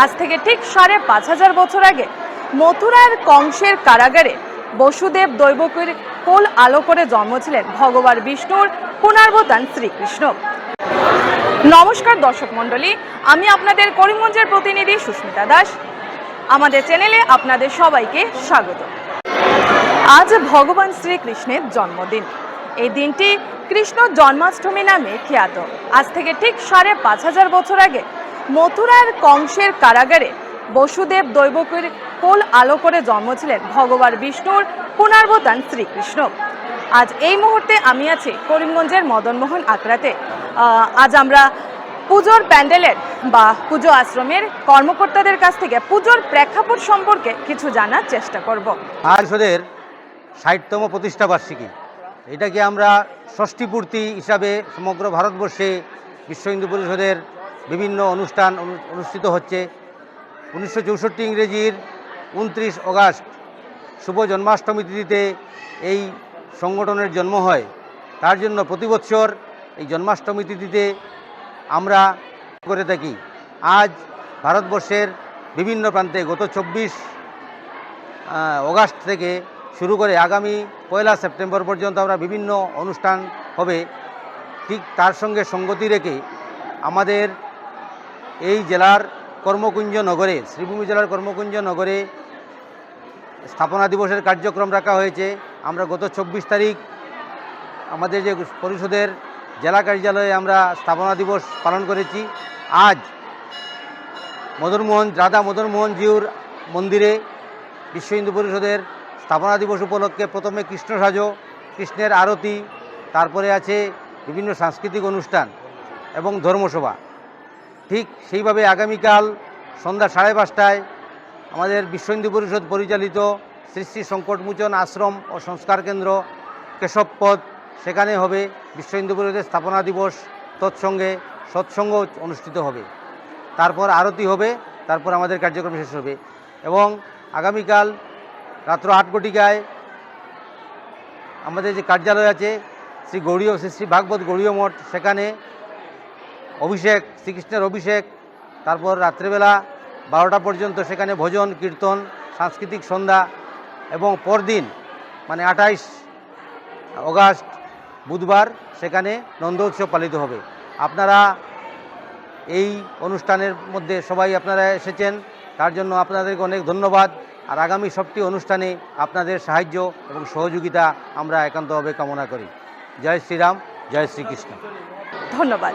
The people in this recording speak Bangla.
আজ থেকে ঠিক ৫,৫০০ বছর আগে মথুরার কংসের কারাগারে বসুদেব দৈবকীর কোল আলো করে জন্মেছিলেন ভগবান বিষ্ণুর পুনর্বতান শ্রীকৃষ্ণ। নমস্কার দর্শক মণ্ডলী, আমি আপনাদের করিমগঞ্জের প্রতিনিধি সুস্মিতা দাস। আমাদের চ্যানেলে আপনাদের সবাইকে স্বাগত। আজ ভগবান শ্রীকৃষ্ণের জন্মদিন। এই দিনটি কৃষ্ণ জন্মাষ্টমী নামে খ্যাত। আজ থেকে ঠিক ৫,৫০০ বছর আগে মথুরার কংসের কারাগারে বসুদেব দৈবকীর কোল আলো করে জন্মেছিলেন ভগবান বিষ্ণুর পুনর্বতান শ্রীকৃষ্ণ। আজ এই মুহূর্তে আমি আছি করিমগঞ্জের মদনমোহন আখড়াতে। আজ আমরা পুজোর প্যান্ডেলের বা পুজো আশ্রমের কর্মকর্তাদের কাছ থেকে পুজোর প্রেক্ষাপট সম্পর্কে কিছু জানার চেষ্টা করব। আজ ওদের ৬০তম প্রতিষ্ঠা বার্ষিকী। এটাকে আমরা ষষ্ঠীপূর্তি হিসাবে সমগ্র ভারতবর্ষে বিশ্ব হিন্দু পরিষদের বিভিন্ন অনুষ্ঠান অনুষ্ঠিত হচ্ছে। ১৯৬৪ ইংরেজির ২৯ অগাস্ট শুভ জন্মাষ্টমী তিথিতে এই সংগঠনের জন্ম হয়। তার জন্য প্রতি বছর এই জন্মাষ্টমী তিথিতে আমরা করে থাকি। আজ ভারতবর্ষের বিভিন্ন প্রান্তে গত ২৪ অগাস্ট থেকে শুরু করে আগামী ১ সেপ্টেম্বর পর্যন্ত আমরা বিভিন্ন অনুষ্ঠান হবে। ঠিক তার সঙ্গে সঙ্গতি রেখে আমাদের এই জেলার কর্মকুঞ্জ নগরে, শ্রীভূমি জেলার কর্মকুঞ্জ নগরে স্থাপনা দিবসের কার্যক্রম রাখা হয়েছে। আমরা গত ২৪ তারিখ আমাদের যে পরিষদের জেলা কার্যালয়ে আমরা স্থাপনা দিবস পালন করেছি। আজ রাধা মদনমোহন জিউর মন্দিরে বিশ্ব হিন্দু পরিষদের স্থাপনা দিবস উপলক্ষে প্রথমে কৃষ্ণ সাজো, কৃষ্ণের আরতি, তারপরে আছে বিভিন্ন সাংস্কৃতিক অনুষ্ঠান এবং ধর্মসভা। ঠিক সেইভাবে আগামীকাল সন্ধ্যা ৫:৩০টায় আমাদের বিশ্ব হিন্দু পরিষদ পরিচালিত শ্রী শ্রী সংকটমোচন আশ্রম ও সংস্কার কেন্দ্র কেশবপদ, সেখানে হবে বিশ্ব হিন্দু পরিষদের স্থাপনা দিবস। তৎসঙ্গে সৎসঙ্গ অনুষ্ঠিত হবে, তারপর আরতি হবে, তারপর আমাদের কার্যক্রম শেষ হবে। এবং আগামীকাল রাত্র ৮ ঘটিকায় আমাদের যে কার্যালয় আছে শ্রী শ্রী ভাগবত গৌড়ীয় মঠ, সেখানে অভিষেক, শ্রীকৃষ্ণের অভিষেক। তারপর রাত্রেবেলা ১২টা পর্যন্ত সেখানে ভজন কীর্তন, সাংস্কৃতিক সন্ধ্যা এবং পরদিন মানে ২৮ অগাস্ট বুধবার সেখানে নন্দ উৎসব পালিত হবে। আপনারা এই অনুষ্ঠানের মধ্যে সবাই আপনারা এসেছেন, তার জন্য আপনাদেরকে অনেক ধন্যবাদ। আর আগামী সবটি অনুষ্ঠানে আপনাদের সাহায্য এবং সহযোগিতা আমরা একান্তভাবে কামনা করি। জয় শ্রীরাম, জয় শ্রীকৃষ্ণ। ধন্যবাদ।